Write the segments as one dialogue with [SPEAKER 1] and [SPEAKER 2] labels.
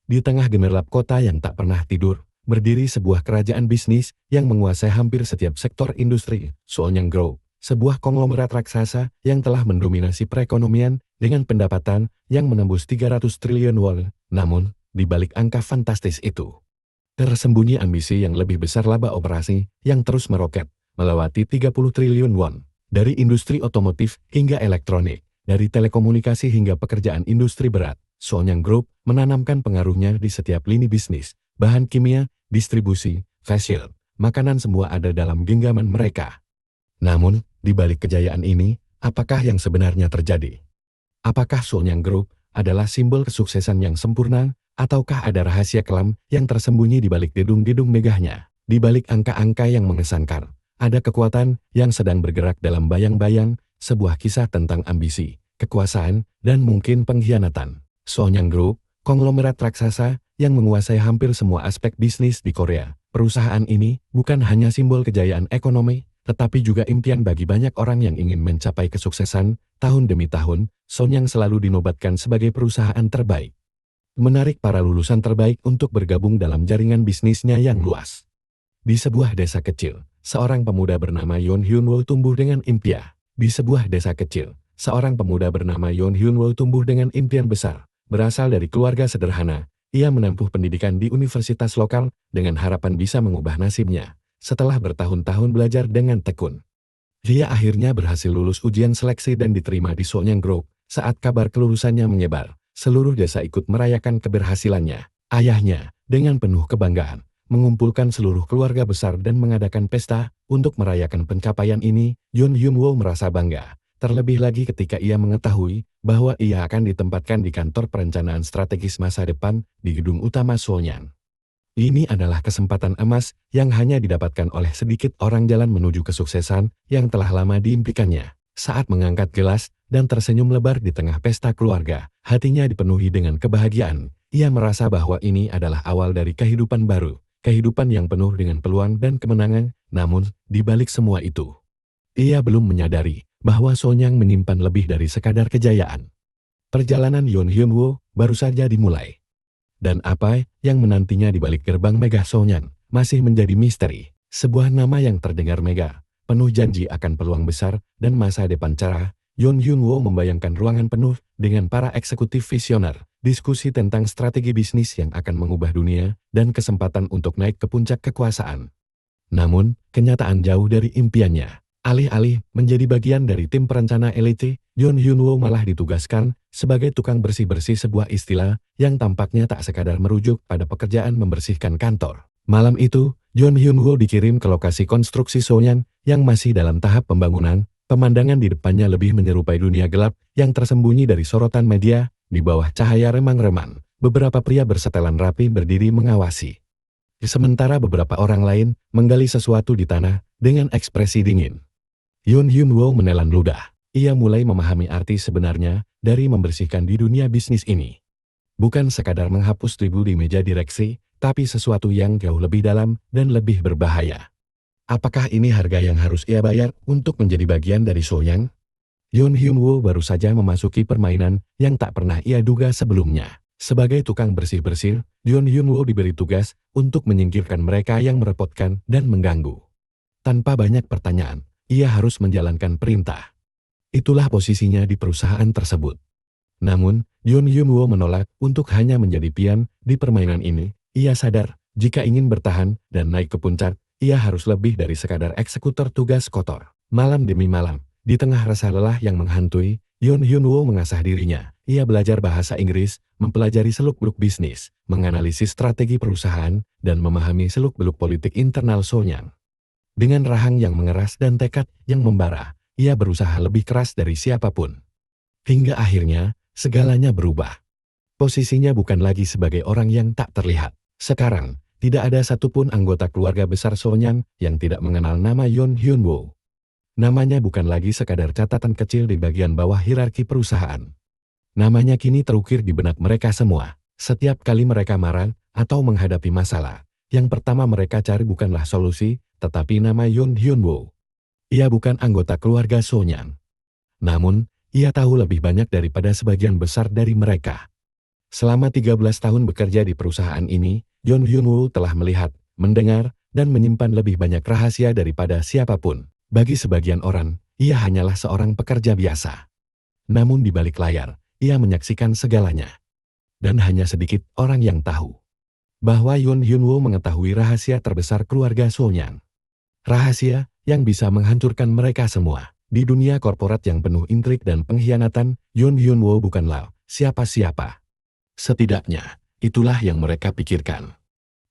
[SPEAKER 1] Di tengah gemerlap kota yang tak pernah tidur, berdiri sebuah kerajaan bisnis yang menguasai hampir setiap sektor industri, Soonyang Group, sebuah konglomerat raksasa yang telah mendominasi perekonomian dengan pendapatan yang menembus 300 triliun won. Namun, di balik angka fantastis itu, tersembunyi ambisi yang lebih besar laba operasi yang terus meroket, melewati 30 triliun won. Dari industri otomotif hingga elektronik, dari telekomunikasi hingga pekerjaan industri berat, Soonyang Group menanamkan pengaruhnya di setiap lini bisnis, bahan kimia, distribusi, facial, makanan semua ada dalam genggaman mereka. Namun, di balik kejayaan ini, apakah yang sebenarnya terjadi? Apakah Soonyang Group adalah simbol kesuksesan yang sempurna, ataukah ada rahasia kelam yang tersembunyi di balik gedung-gedung megahnya? Di balik angka-angka yang mengesankan, ada kekuatan yang sedang bergerak dalam bayang-bayang, sebuah kisah tentang ambisi, kekuasaan, dan mungkin pengkhianatan. Soonyang Group, konglomerat raksasa yang menguasai hampir semua aspek bisnis di Korea. Perusahaan ini bukan hanya simbol kejayaan ekonomi, tetapi juga impian bagi banyak orang yang ingin mencapai kesuksesan. Tahun demi tahun, Soonyang selalu dinobatkan sebagai perusahaan terbaik, menarik para lulusan terbaik untuk bergabung dalam jaringan bisnisnya yang luas. Di sebuah desa kecil, seorang pemuda bernama Yoon Hyun-woo tumbuh dengan impian. Di sebuah desa kecil, seorang pemuda bernama Yoon Hyun-woo tumbuh dengan impian besar. Berasal dari keluarga sederhana, ia menempuh pendidikan di universitas lokal dengan harapan bisa mengubah nasibnya. Setelah bertahun-tahun belajar dengan tekun, dia akhirnya berhasil lulus ujian seleksi dan diterima di Soonyang Group. Saat kabar kelulusannya menyebar, seluruh desa ikut merayakan keberhasilannya. Ayahnya, dengan penuh kebanggaan, mengumpulkan seluruh keluarga besar dan mengadakan pesta untuk merayakan pencapaian ini. Yoon Hyun-woo merasa bangga, terlebih lagi ketika ia mengetahui bahwa ia akan ditempatkan di kantor perencanaan strategis masa depan di gedung utama Soonyang. Ini adalah kesempatan emas yang hanya didapatkan oleh sedikit orang jalan menuju kesuksesan yang telah lama diimpikannya. Saat mengangkat gelas dan tersenyum lebar di tengah pesta keluarga, hatinya dipenuhi dengan kebahagiaan. Ia merasa bahwa ini adalah awal dari kehidupan baru, kehidupan yang penuh dengan peluang dan kemenangan. Namun, di balik semua itu, ia belum menyadari bahwa Soonyang menyimpan lebih dari sekadar kejayaan. Perjalanan Yoon Hyun-woo baru saja dimulai. Dan apa yang menantinya di balik gerbang megah Soonyang masih menjadi misteri. Sebuah nama yang terdengar megah, penuh janji akan peluang besar dan masa depan cerah. Yoon Hyun-woo membayangkan ruangan penuh dengan para eksekutif visioner, diskusi tentang strategi bisnis yang akan mengubah dunia, dan kesempatan untuk naik ke puncak kekuasaan. Namun, kenyataan jauh dari impiannya. Alih-alih menjadi bagian dari tim perencana elite, Yoon Hyun-woo malah ditugaskan sebagai tukang bersih-bersih, sebuah istilah yang tampaknya tak sekadar merujuk pada pekerjaan membersihkan kantor. Malam itu, Yoon Hyun-woo dikirim ke lokasi konstruksi Soonyang yang masih dalam tahap pembangunan. Pemandangan di depannya lebih menyerupai dunia gelap yang tersembunyi dari sorotan media. Di bawah cahaya remang-remang, beberapa pria bersetelan rapi berdiri mengawasi. Sementara beberapa orang lain menggali sesuatu di tanah dengan ekspresi dingin. Yoon Hyun-woo menelan ludah. Ia mulai memahami arti sebenarnya dari membersihkan di dunia bisnis ini. Bukan sekadar menghapus ribu di meja direksi, tapi sesuatu yang jauh lebih dalam dan lebih berbahaya. Apakah ini harga yang harus ia bayar untuk menjadi bagian dari Soonyang? Yoon Hyun-woo baru saja memasuki permainan yang tak pernah ia duga sebelumnya. Sebagai tukang bersih-bersih, Yoon Hyun-woo diberi tugas untuk menyingkirkan mereka yang merepotkan dan mengganggu. Tanpa banyak pertanyaan, ia harus menjalankan perintah. Itulah posisinya di perusahaan tersebut. Namun, Yoon Hyun-woo menolak untuk hanya menjadi pion di permainan ini. Ia sadar, jika ingin bertahan dan naik ke puncak, ia harus lebih dari sekadar eksekutor tugas kotor. Malam demi malam, di tengah rasa lelah yang menghantui, Yoon Hyun-woo mengasah dirinya. Ia belajar bahasa Inggris, mempelajari seluk-beluk bisnis, menganalisis strategi perusahaan, dan memahami seluk-beluk politik internal Soonyang. Dengan rahang yang mengeras dan tekad yang membara, ia berusaha lebih keras dari siapapun. Hingga akhirnya, segalanya berubah. Posisinya bukan lagi sebagai orang yang tak terlihat. Sekarang, tidak ada satupun anggota keluarga besar Soonyang yang tidak mengenal nama Yoon Hyun-woo. Namanya bukan lagi sekadar catatan kecil di bagian bawah hierarki perusahaan. Namanya kini terukir di benak mereka semua. Setiap kali mereka marah atau menghadapi masalah, yang pertama mereka cari bukanlah solusi, tetapi nama Yoon Hyun-woo. Ia bukan anggota keluarga Soonyang. Namun, ia tahu lebih banyak daripada sebagian besar dari mereka. Selama 13 tahun bekerja di perusahaan ini, Yoon Hyun-woo telah melihat, mendengar, dan menyimpan lebih banyak rahasia daripada siapapun. Bagi sebagian orang, ia hanyalah seorang pekerja biasa. Namun di balik layar, ia menyaksikan segalanya. Dan hanya sedikit orang yang tahu bahwa Yoon Hyun-woo mengetahui rahasia terbesar keluarga Soonyang. Rahasia yang bisa menghancurkan mereka semua. Di dunia korporat yang penuh intrik dan pengkhianatan, Yoon Hyun-woo bukanlah siapa-siapa. Setidaknya, itulah yang mereka pikirkan.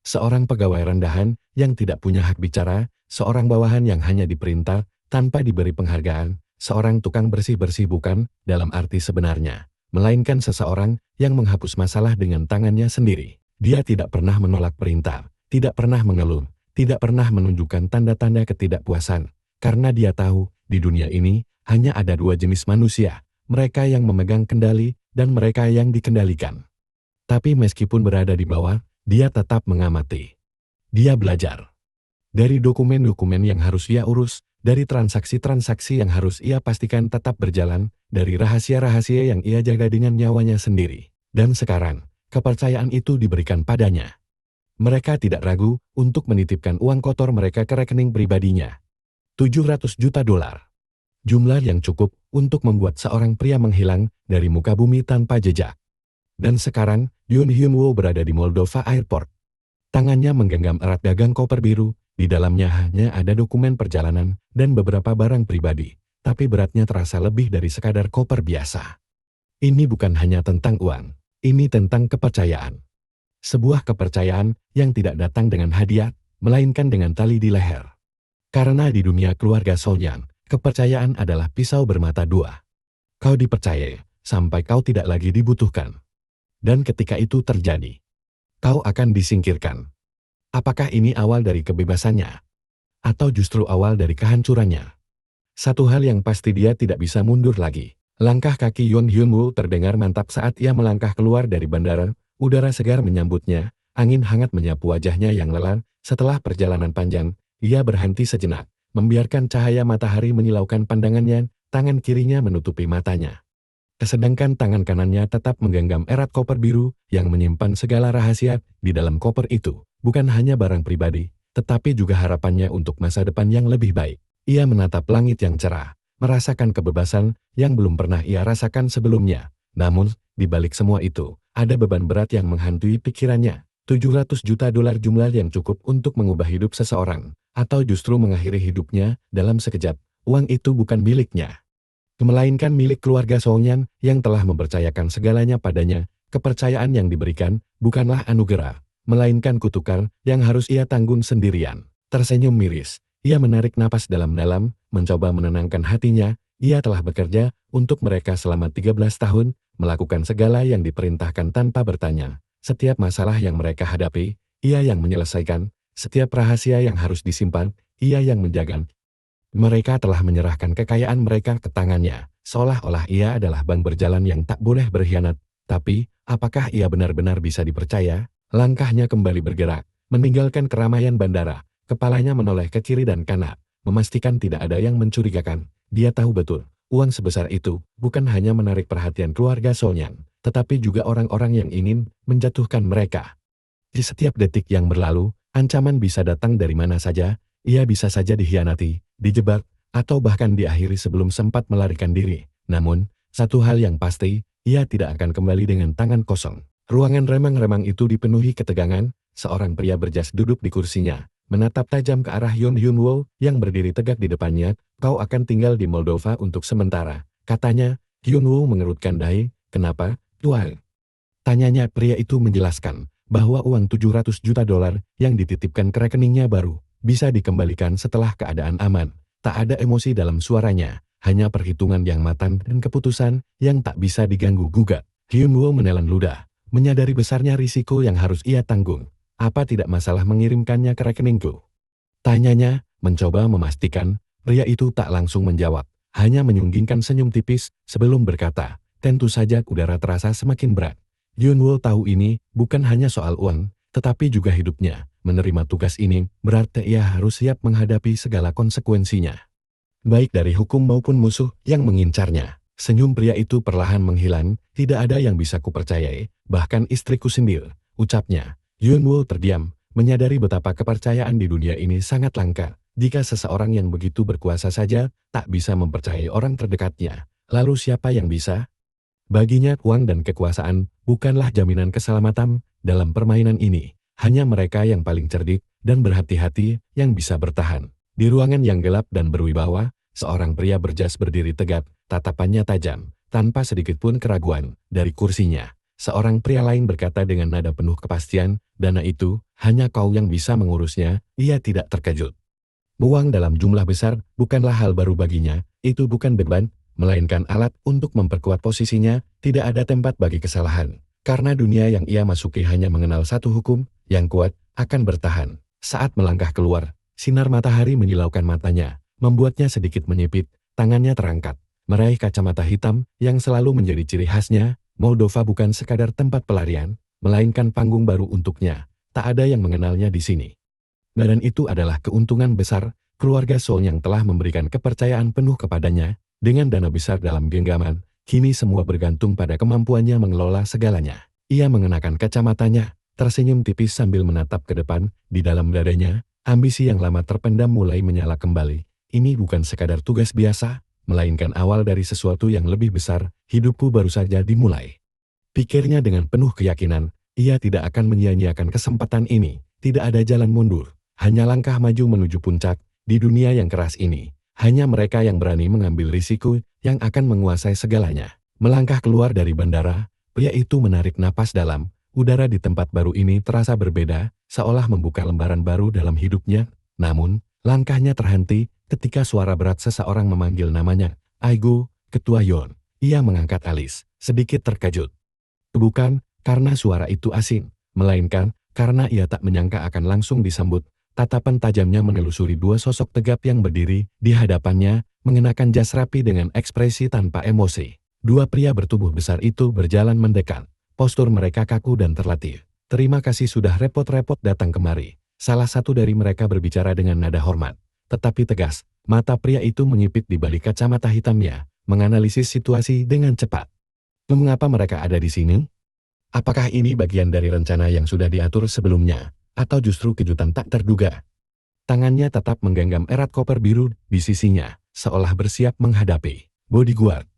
[SPEAKER 1] Seorang pegawai rendahan yang tidak punya hak bicara, seorang bawahan yang hanya diperintah tanpa diberi penghargaan, seorang tukang bersih-bersih bukan dalam arti sebenarnya, melainkan seseorang yang menghapus masalah dengan tangannya sendiri. Dia tidak pernah menolak perintah, tidak pernah mengeluh, tidak pernah menunjukkan tanda-tanda ketidakpuasan, karena dia tahu di dunia ini hanya ada dua jenis manusia, mereka yang memegang kendali dan mereka yang dikendalikan. Tapi meskipun berada di bawah, dia tetap mengamati. Dia belajar. Dari dokumen-dokumen yang harus ia urus, dari transaksi-transaksi yang harus ia pastikan tetap berjalan, dari rahasia-rahasia yang ia jaga dengan nyawanya sendiri. Dan sekarang, kepercayaan itu diberikan padanya. Mereka tidak ragu untuk menitipkan uang kotor mereka ke rekening pribadinya. 700 juta dolar. Jumlah yang cukup untuk membuat seorang pria menghilang dari muka bumi tanpa jejak. Dan sekarang, Yoon Hyun-woo berada di Moldova Airport. Tangannya menggenggam erat gagang koper biru, di dalamnya hanya ada dokumen perjalanan dan beberapa barang pribadi, tapi beratnya terasa lebih dari sekadar koper biasa. Ini bukan hanya tentang uang, ini tentang kepercayaan. Sebuah kepercayaan yang tidak datang dengan hadiah, melainkan dengan tali di leher. Karena di dunia keluarga Soonyang, kepercayaan adalah pisau bermata dua. Kau dipercaya sampai kau tidak lagi dibutuhkan. Dan ketika itu terjadi, kau akan disingkirkan. Apakah ini awal dari kebebasannya? Atau justru awal dari kehancurannya? Satu hal yang pasti, dia tidak bisa mundur lagi. Langkah kaki Yoon Hyun-woo terdengar mantap saat ia melangkah keluar dari bandara. Udara segar menyambutnya, angin hangat menyapu wajahnya yang lelah. Setelah perjalanan panjang, ia berhenti sejenak, membiarkan cahaya matahari menyilaukan pandangannya, tangan kirinya menutupi matanya. Sedangkan tangan kanannya tetap menggenggam erat koper biru yang menyimpan segala rahasia. Di dalam koper itu, bukan hanya barang pribadi, tetapi juga harapannya untuk masa depan yang lebih baik. Ia menatap langit yang cerah, merasakan kebebasan yang belum pernah ia rasakan sebelumnya. Namun, di balik semua itu, ada beban berat yang menghantui pikirannya. 700 juta dolar, jumlah yang cukup untuk mengubah hidup seseorang, atau justru mengakhiri hidupnya dalam sekejap. Uang itu bukan miliknya, melainkan milik keluarga Soonyang yang telah mempercayakan segalanya padanya. Kepercayaan yang diberikan bukanlah anugerah, melainkan kutukan yang harus ia tanggung sendirian. Tersenyum miris, ia menarik napas dalam-dalam, mencoba menenangkan hatinya. Ia telah bekerja untuk mereka selama 13 tahun, melakukan segala yang diperintahkan tanpa bertanya. Setiap masalah yang mereka hadapi, ia yang menyelesaikan. Setiap rahasia yang harus disimpan, ia yang menjaga. Mereka telah menyerahkan kekayaan mereka ke tangannya, seolah-olah ia adalah bank berjalan yang tak boleh berkhianat. Tapi, apakah ia benar-benar bisa dipercaya? Langkahnya kembali bergerak, meninggalkan keramaian bandara. Kepalanya menoleh ke kiri dan kanan, memastikan tidak ada yang mencurigakan. Dia tahu betul, uang sebesar itu bukan hanya menarik perhatian keluarga Soonyang, tetapi juga orang-orang yang ingin menjatuhkan mereka. Di setiap detik yang berlalu, ancaman bisa datang dari mana saja. Ia bisa saja dikhianati, dijebak, atau bahkan diakhiri sebelum sempat melarikan diri. Namun, satu hal yang pasti, ia tidak akan kembali dengan tangan kosong. Ruangan remang-remang itu dipenuhi ketegangan. Seorang pria berjas duduk di kursinya, menatap tajam ke arah Yoon Hyun-woo yang berdiri tegak di depannya. Kau akan tinggal di Moldova untuk sementara, katanya. Hyun-woo mengerutkan dahi. Kenapa, Tuan? Tanyanya. Pria itu menjelaskan bahwa uang 700 juta dolar yang dititipkan ke rekeningnya baru bisa dikembalikan setelah keadaan aman. Tak ada emosi dalam suaranya, hanya perhitungan yang matang dan keputusan yang tak bisa diganggu-gugat. Hyun-woo menelan ludah, menyadari besarnya risiko yang harus ia tanggung. Apa tidak masalah mengirimkannya ke rekeningku? Tanyanya, mencoba memastikan. Pria itu tak langsung menjawab, hanya menyunggingkan senyum tipis sebelum berkata, tentu saja. Udara terasa semakin berat. Hyun-woo tahu ini bukan hanya soal uang, tetapi juga hidupnya. Menerima tugas ini berarti ia harus siap menghadapi segala konsekuensinya, baik dari hukum maupun musuh yang mengincarnya. Senyum pria itu perlahan menghilang. Tidak ada yang bisa kupercayai, bahkan istriku sendiri, ucapnya. Yunwoo terdiam, menyadari betapa kepercayaan di dunia ini sangat langka. Jika seseorang yang begitu berkuasa saja tak bisa mempercayai orang terdekatnya, lalu siapa yang bisa? Baginya uang dan kekuasaan bukanlah jaminan keselamatan dalam permainan ini. Hanya mereka yang paling cerdik dan berhati-hati yang bisa bertahan. Di ruangan yang gelap dan berwibawa, seorang pria berjas berdiri tegak, tatapannya tajam, tanpa sedikit pun keraguan, dari kursinya. Seorang pria lain berkata dengan nada penuh kepastian, dana itu, hanya kau yang bisa mengurusnya. Ia tidak terkejut. Uang dalam jumlah besar bukanlah hal baru baginya, itu bukan beban, melainkan alat untuk memperkuat posisinya. Tidak ada tempat bagi kesalahan. Karena dunia yang ia masuki hanya mengenal satu hukum, yang kuat akan bertahan. Saat melangkah keluar, sinar matahari menyilaukan matanya, membuatnya sedikit menyipit, tangannya terangkat, meraih kacamata hitam yang selalu menjadi ciri khasnya. Moldova bukan sekadar tempat pelarian, melainkan panggung baru untuknya. Tak ada yang mengenalnya di sini. Dan itu adalah keuntungan besar, keluarga Song yang telah memberikan kepercayaan penuh kepadanya, dengan dana besar dalam genggaman, kini semua bergantung pada kemampuannya mengelola segalanya. Ia mengenakan kacamatanya, tersenyum tipis sambil menatap ke depan. Di dalam dadanya, ambisi yang lama terpendam mulai menyala kembali. Ini bukan sekadar tugas biasa, melainkan awal dari sesuatu yang lebih besar. Hidupku baru saja dimulai. Pikirnya dengan penuh keyakinan, ia tidak akan menyia-nyiakan kesempatan ini. Tidak ada jalan mundur, hanya langkah maju menuju puncak. Di dunia yang keras ini, hanya mereka yang berani mengambil risiko yang akan menguasai segalanya. Melangkah keluar dari bandara, pria itu menarik napas dalam. Udara di tempat baru ini terasa berbeda, seolah membuka lembaran baru dalam hidupnya. Namun, langkahnya terhenti ketika suara berat seseorang memanggil namanya. Aigo, Ketua Yon. Ia mengangkat alis, sedikit terkejut. Bukan karena suara itu asing, melainkan karena ia tak menyangka akan langsung disambut. Tatapan tajamnya menelusuri dua sosok tegap yang berdiri di hadapannya, mengenakan jas rapi dengan ekspresi tanpa emosi. Dua pria bertubuh besar itu berjalan mendekat. Postur mereka kaku dan terlatih. Terima kasih sudah repot-repot datang kemari. Salah satu dari mereka berbicara dengan nada hormat, tetapi tegas. Mata pria itu menyipit di balik kacamata hitamnya, menganalisis situasi dengan cepat. Mengapa mereka ada di sini? Apakah ini bagian dari rencana yang sudah diatur sebelumnya, atau justru kejutan tak terduga? Tangannya tetap menggenggam erat koper biru di sisinya, seolah bersiap menghadapi bodyguard.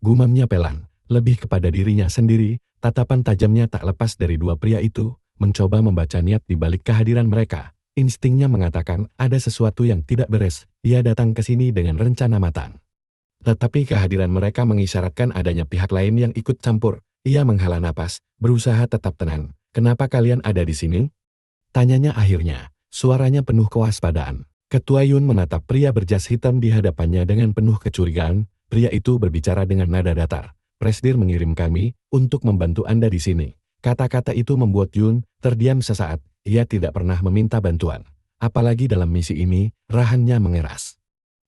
[SPEAKER 1] Gumamnya pelan, lebih kepada dirinya sendiri. Tatapan tajamnya tak lepas dari dua pria itu, mencoba membaca niat di balik kehadiran mereka. Instingnya mengatakan ada sesuatu yang tidak beres. Ia datang ke sini dengan rencana matang. Tetapi kehadiran mereka mengisyaratkan adanya pihak lain yang ikut campur. Ia menghela napas, berusaha tetap tenang. Kenapa kalian ada di sini? Tanyanya akhirnya, suaranya penuh kewaspadaan. Ketua Yun menatap pria berjas hitam di hadapannya dengan penuh kecurigaan. Pria itu berbicara dengan nada datar. Presdir mengirim kami untuk membantu Anda di sini. Kata-kata itu membuat Yun terdiam sesaat. Ia tidak pernah meminta bantuan. Apalagi dalam misi ini, rahannya mengeras.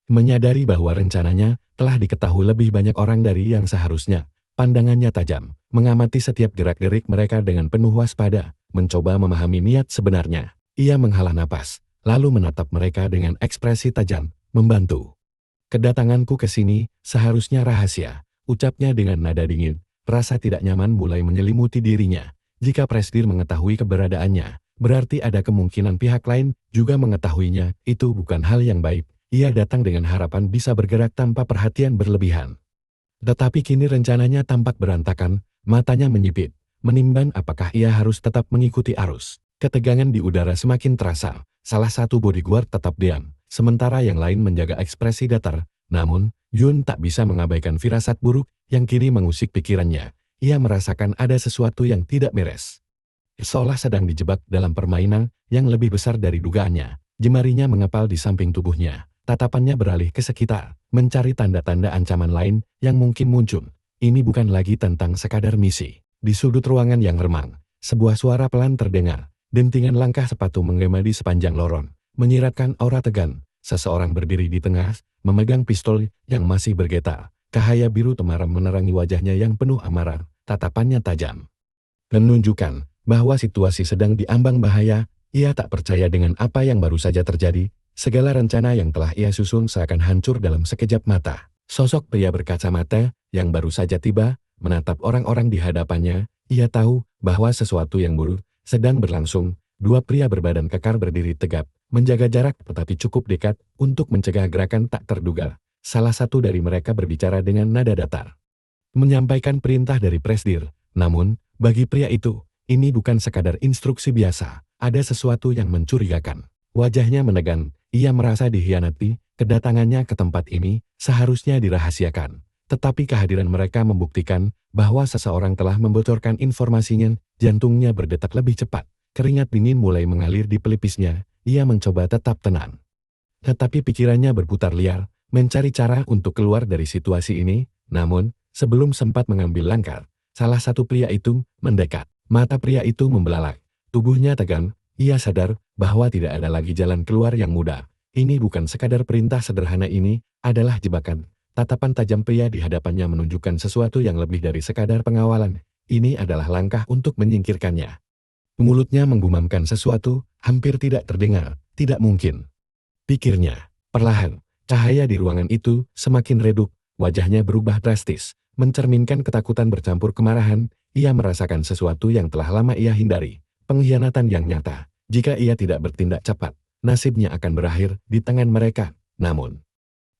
[SPEAKER 1] Menyadari bahwa rencananya telah diketahui lebih banyak orang dari yang seharusnya, pandangannya tajam, mengamati setiap gerak-gerik mereka dengan penuh waspada, mencoba memahami niat sebenarnya. Ia menghela napas, lalu menatap mereka dengan ekspresi tajam, membantu. Kedatanganku ke sini seharusnya rahasia, ucapnya dengan nada dingin. Rasa tidak nyaman mulai menyelimuti dirinya. Jika Presdir mengetahui keberadaannya, berarti ada kemungkinan pihak lain juga mengetahuinya. Itu bukan hal yang baik. Ia datang dengan harapan bisa bergerak tanpa perhatian berlebihan. Tetapi kini rencananya tampak berantakan, matanya menyipit, menimbang apakah ia harus tetap mengikuti arus. Ketegangan di udara semakin terasa. Salah satu bodyguard tetap diam, sementara yang lain menjaga ekspresi datar. Namun, Yun tak bisa mengabaikan firasat buruk yang kini mengusik pikirannya. Ia merasakan ada sesuatu yang tidak beres. Seolah sedang dijebak dalam permainan yang lebih besar dari dugaannya. Jemarinya mengepal di samping tubuhnya. Tatapannya beralih ke sekitar, mencari tanda-tanda ancaman lain yang mungkin muncul. Ini bukan lagi tentang sekadar misi. Di sudut ruangan yang remang, sebuah suara pelan terdengar. Dentingan langkah sepatu menggema di sepanjang lorong, menyiratkan aura tegang. Seseorang berdiri di tengah, memegang pistol yang masih bergetar. Cahaya biru temaram menerangi wajahnya yang penuh amarah, tatapannya tajam. Menunjukkan bahwa situasi sedang diambang bahaya. Ia tak percaya dengan apa yang baru saja terjadi. Segala rencana yang telah ia susun seakan hancur dalam sekejap mata. Sosok pria berkacamata yang baru saja tiba, menatap orang-orang di hadapannya. Ia tahu bahwa sesuatu yang buruk sedang berlangsung. Dua pria berbadan kekar berdiri tegap, menjaga jarak tetapi cukup dekat untuk mencegah gerakan tak terduga. Salah satu dari mereka berbicara dengan nada datar, menyampaikan perintah dari Presdir. Namun, bagi pria itu, ini bukan sekadar instruksi biasa. Ada sesuatu yang mencurigakan. Wajahnya menegang, ia merasa dikhianati. Kedatangannya ke tempat ini seharusnya dirahasiakan. Tetapi kehadiran mereka membuktikan bahwa seseorang telah membocorkan informasinya. Jantungnya berdetak lebih cepat. Keringat dingin mulai mengalir di pelipisnya. Ia mencoba tetap tenang. Tetapi pikirannya berputar liar, mencari cara untuk keluar dari situasi ini. Namun, sebelum sempat mengambil langkah, salah satu pria itu mendekat. Mata pria itu membelalak. Tubuhnya tegang. Ia sadar bahwa tidak ada lagi jalan keluar yang mudah. Ini bukan sekadar perintah sederhana, ini adalah jebakan. Tatapan tajam pria di hadapannya menunjukkan sesuatu yang lebih dari sekadar pengawalan. Ini adalah langkah untuk menyingkirkannya. Mulutnya menggumamkan sesuatu, hampir tidak terdengar. Tidak mungkin, pikirnya. Perlahan, cahaya di ruangan itu semakin redup. Wajahnya berubah drastis, mencerminkan ketakutan bercampur kemarahan. Ia merasakan sesuatu yang telah lama ia hindari. Pengkhianatan yang nyata. Jika ia tidak bertindak cepat, nasibnya akan berakhir di tangan mereka. Namun,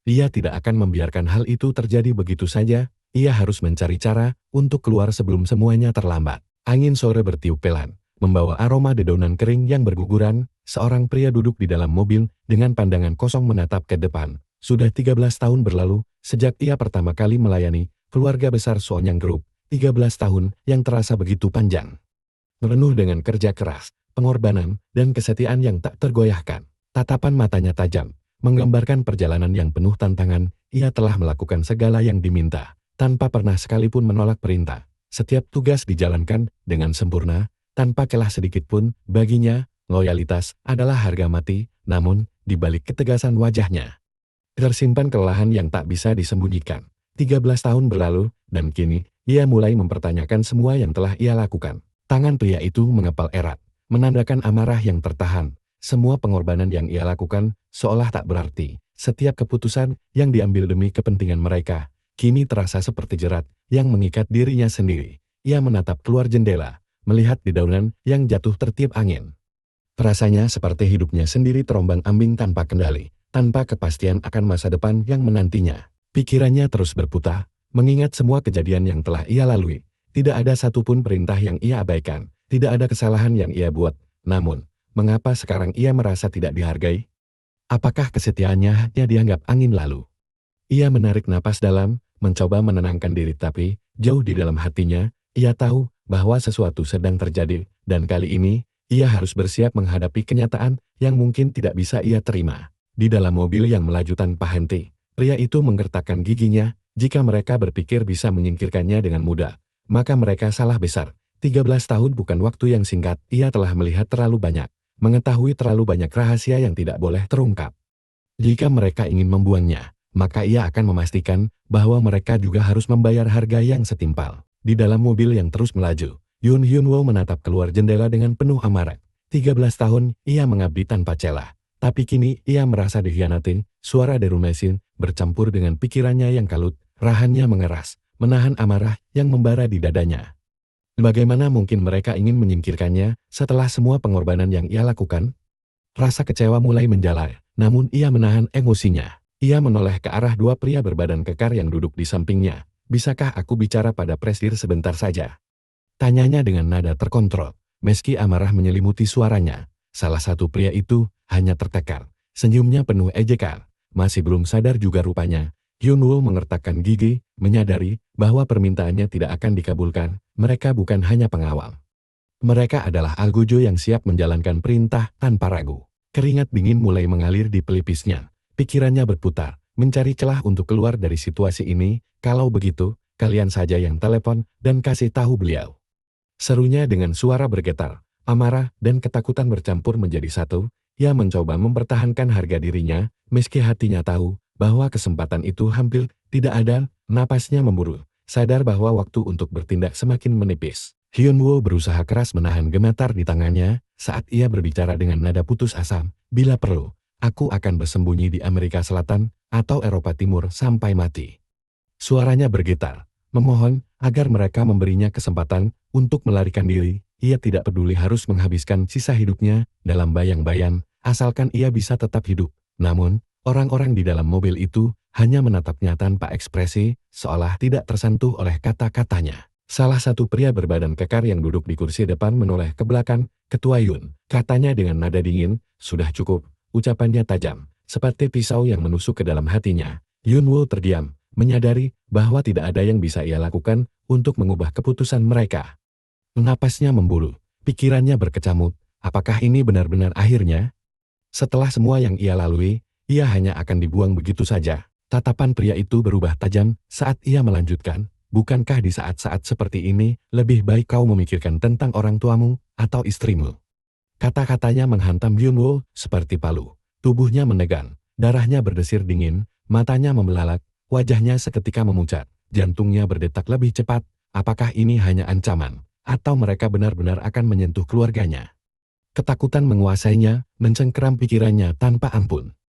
[SPEAKER 1] ia tidak akan membiarkan hal itu terjadi begitu saja. Ia harus mencari cara untuk keluar sebelum semuanya terlambat. Angin sore bertiup pelan, membawa aroma dedaunan kering yang berguguran. Seorang pria duduk di dalam mobil dengan pandangan kosong menatap ke depan. Sudah 13 tahun berlalu sejak ia pertama kali melayani keluarga besar Soonyang Group. 13 tahun yang terasa begitu panjang. Penuh dengan kerja keras, pengorbanan, dan kesetiaan yang tak tergoyahkan. Tatapan matanya tajam, menggambarkan perjalanan yang penuh tantangan. Ia telah melakukan segala yang diminta, tanpa pernah sekalipun menolak perintah. Setiap tugas dijalankan dengan sempurna, tanpa celah sedikit pun. Baginya, loyalitas adalah harga mati. Namun, di balik ketegasan wajahnya, tersimpan kelelahan yang tak bisa disembunyikan. 13 tahun berlalu, dan kini, ia mulai mempertanyakan semua yang telah ia lakukan. Tangan pria itu mengepal erat, menandakan amarah yang tertahan. Semua pengorbanan yang ia lakukan seolah tak berarti. Setiap keputusan yang diambil demi kepentingan mereka, kini terasa seperti jerat yang mengikat dirinya sendiri. Ia menatap keluar jendela, melihat dedaunan yang jatuh tertiup angin. Rasanya seperti hidupnya sendiri terombang-ambing tanpa kendali, tanpa kepastian akan masa depan yang menantinya. Pikirannya terus berputar, mengingat semua kejadian yang telah ia lalui. Tidak ada satupun perintah yang ia abaikan, tidak ada kesalahan yang ia buat. Namun, mengapa sekarang ia merasa tidak dihargai? Apakah kesetiaannya hanya dianggap angin lalu? Ia menarik napas dalam, mencoba menenangkan diri, tapi jauh di dalam hatinya, ia tahu bahwa sesuatu sedang terjadi, dan kali ini, ia harus bersiap menghadapi kenyataan yang mungkin tidak bisa ia terima. Di dalam mobil yang melaju tanpa henti, pria itu menggertakkan giginya. Jika mereka berpikir bisa menyingkirkannya dengan mudah, maka mereka salah besar. 13 tahun bukan waktu yang singkat. Ia telah melihat terlalu banyak, mengetahui terlalu banyak rahasia yang tidak boleh terungkap. Jika mereka ingin membuangnya, maka ia akan memastikan bahwa mereka juga harus membayar harga yang setimpal. Di dalam mobil yang terus melaju, Yoon Hyun Woo menatap keluar jendela dengan penuh amarah. 13 tahun ia mengabdi tanpa celah, tapi kini ia merasa dikhianati. Suara deru mesin bercampur dengan pikirannya yang kalut. Rahannya mengeras, menahan amarah yang membara di dadanya. Bagaimana mungkin mereka ingin menyingkirkannya setelah semua pengorbanan yang ia lakukan? Rasa kecewa mulai menjalar, namun ia menahan emosinya. Ia menoleh ke arah dua pria berbadan kekar yang duduk di sampingnya. Bisakah aku bicara pada Presdir sebentar saja? Tanyanya dengan nada terkontrol, meski amarah menyelimuti suaranya. Salah satu pria itu hanya tertekan, senyumnya penuh ejekan. Masih belum sadar juga rupanya. Hyun Woo mengertakkan gigi, menyadari bahwa permintaannya tidak akan dikabulkan. Mereka bukan hanya pengawal. Mereka adalah algojo yang siap menjalankan perintah tanpa ragu. Keringat dingin mulai mengalir di pelipisnya. Pikirannya berputar, mencari celah untuk keluar dari situasi ini. Kalau begitu, kalian saja yang telepon dan kasih tahu beliau. Serunya dengan suara bergetar, amarah dan ketakutan bercampur menjadi satu. Ia mencoba mempertahankan harga dirinya, meski hatinya tahu bahwa kesempatan itu hampir tidak ada. Napasnya memburu, sadar bahwa waktu untuk bertindak semakin menipis. Hyun Woo berusaha keras menahan gemetar di tangannya saat ia berbicara dengan nada putus asa. Bila perlu, aku akan bersembunyi di Amerika Selatan atau Eropa Timur sampai mati. Suaranya bergetar, memohon agar mereka memberinya kesempatan Untuk melarikan diri, ia tidak peduli harus menghabiskan sisa hidupnya dalam bayang-bayang, asalkan ia bisa tetap hidup. Namun, orang-orang di dalam mobil itu hanya menatapnya tanpa ekspresi, seolah tidak tersentuh oleh kata-katanya. Salah satu pria berbadan kekar yang duduk di kursi depan menoleh ke belakang, "Ketua Yun," katanya dengan nada dingin, "sudah cukup." Ucapannya tajam, seperti pisau yang menusuk ke dalam hatinya. Yun Woo terdiam, menyadari bahwa tidak ada yang bisa ia lakukan untuk mengubah keputusan mereka. Napasnya membulu, pikirannya berkecamuk, apakah ini benar-benar akhirnya? Setelah semua yang ia lalui, ia hanya akan dibuang begitu saja. Tatapan pria itu berubah tajam saat ia melanjutkan, "Bukankah di saat-saat seperti ini, lebih baik kau memikirkan tentang orang tuamu atau istrimu?" Kata-katanya menghantam Yun Woo seperti palu. Tubuhnya menegang, darahnya berdesir dingin, matanya membelalak, wajahnya seketika memucat, jantungnya berdetak lebih cepat. Apakah ini hanya ancaman? Atau mereka benar-benar akan menyentuh keluarganya? Ketakutan menguasainya, mencengkeram pikirannya tanpa ampun.